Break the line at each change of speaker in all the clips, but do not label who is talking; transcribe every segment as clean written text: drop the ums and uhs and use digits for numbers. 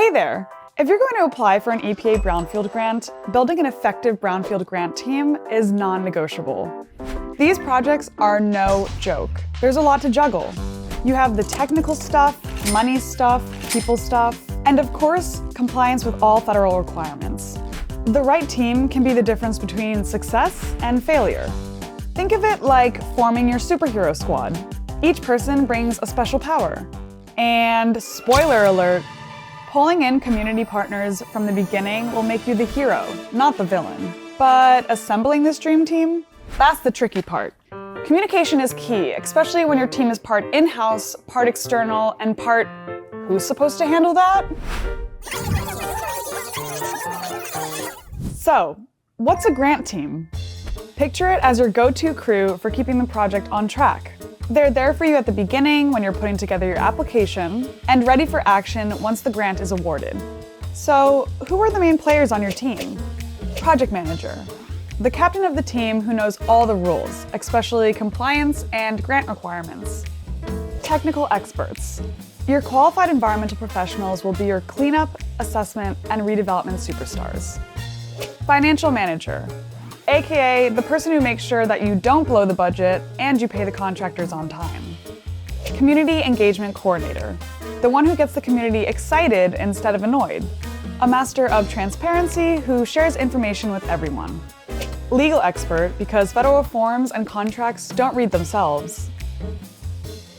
Hey there! If you're going to apply for an EPA Brownfield Grant, building an effective Brownfield Grant team is non-negotiable. These projects are no joke. There's a lot to juggle. You have the technical stuff, money stuff, people stuff, and of course, compliance with all federal requirements. The right team can be the difference between success and failure. Think of it like forming your superhero squad. Each person brings a special power. And spoiler alert, pulling in community partners from the beginning will make you the hero, not the villain. But assembling this dream team? That's the tricky part. Communication is key, especially when your team is part in-house, part external, and part who's supposed to handle that? So, what's a grant team? Picture it as your go-to crew for keeping the project on track. They're there for you at the beginning when you're putting together your application, and ready for action once the grant is awarded. So, who are the main players on your team? Project manager, the captain of the team who knows all the rules, especially compliance and grant requirements. Technical experts, your qualified environmental professionals will be your cleanup, assessment, and redevelopment superstars. Financial manager, aka the person who makes sure that you don't blow the budget and you pay the contractors on time. Community engagement coordinator, the one who gets the community excited instead of annoyed. A master of transparency who shares information with everyone. Legal expert, because federal forms and contracts don't read themselves.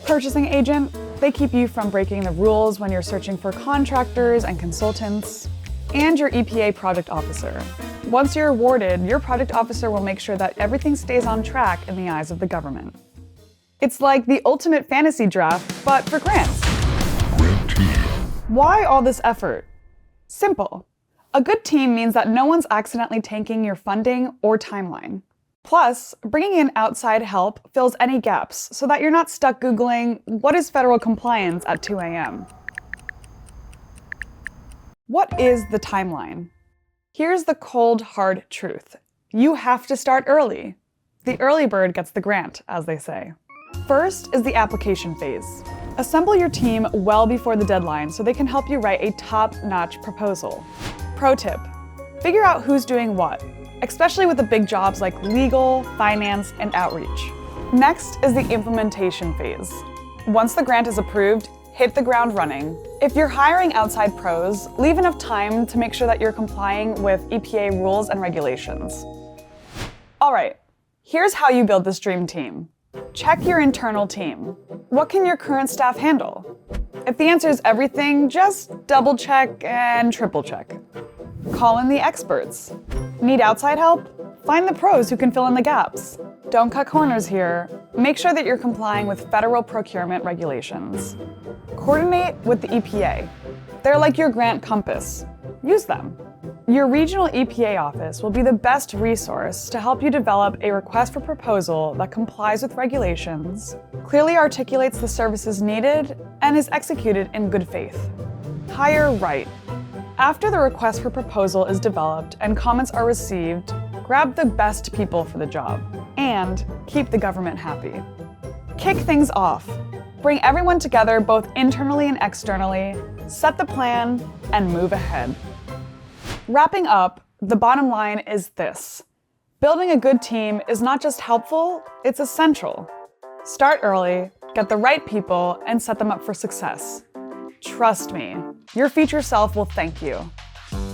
Purchasing agent, they keep you from breaking the rules when you're searching for contractors and consultants. And your EPA project officer. Once you're awarded, your project officer will make sure that everything stays on track in the eyes of the government. It's like the ultimate fantasy draft, but for grants.
Grant team.
Why all this effort? Simple. A good team means that no one's accidentally tanking your funding or timeline. Plus, bringing in outside help fills any gaps so that you're not stuck Googling, what is federal compliance at 2 a.m.? What is the timeline? Here's the cold, hard truth. You have to start early. The early bird gets the grant, as they say. First is the application phase. Assemble your team well before the deadline so they can help you write a top-notch proposal. Pro tip, figure out who's doing what, especially with the big jobs like legal, finance, and outreach. Next is the implementation phase. Once the grant is approved, hit the ground running. If you're hiring outside pros, leave enough time to make sure that you're complying with EPA rules and regulations. All right, here's how you build this dream team. Check your internal team. What can your current staff handle? If the answer is everything, just double check and triple check. Call in the experts. Need outside help? Find the pros who can fill in the gaps. Don't cut corners here. Make sure that you're complying with federal procurement regulations. Coordinate with the EPA. They're like your grant compass. Use them. Your regional EPA office will be the best resource to help you develop a request for proposal that complies with regulations, clearly articulates the services needed, and is executed in good faith. Hire right. After the request for proposal is developed and comments are received, grab the best people for the job, and keep the government happy. Kick things off. Bring everyone together both internally and externally, set the plan, and move ahead. Wrapping up, the bottom line is this. Building a good team is not just helpful, it's essential. Start early, get the right people, and set them up for success. Trust me, your future self will thank you.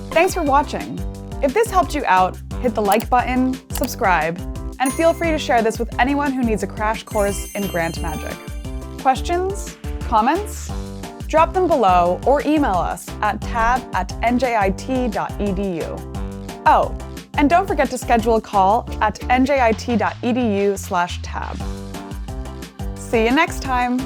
Thanks for watching. If this helped you out, hit the like button, subscribe, and feel free to share this with anyone who needs a crash course in grant magic. Questions? Comments? Drop them below or email us at tab@njit.edu. Oh, and don't forget to schedule a call at njit.edu/tab. See you next time!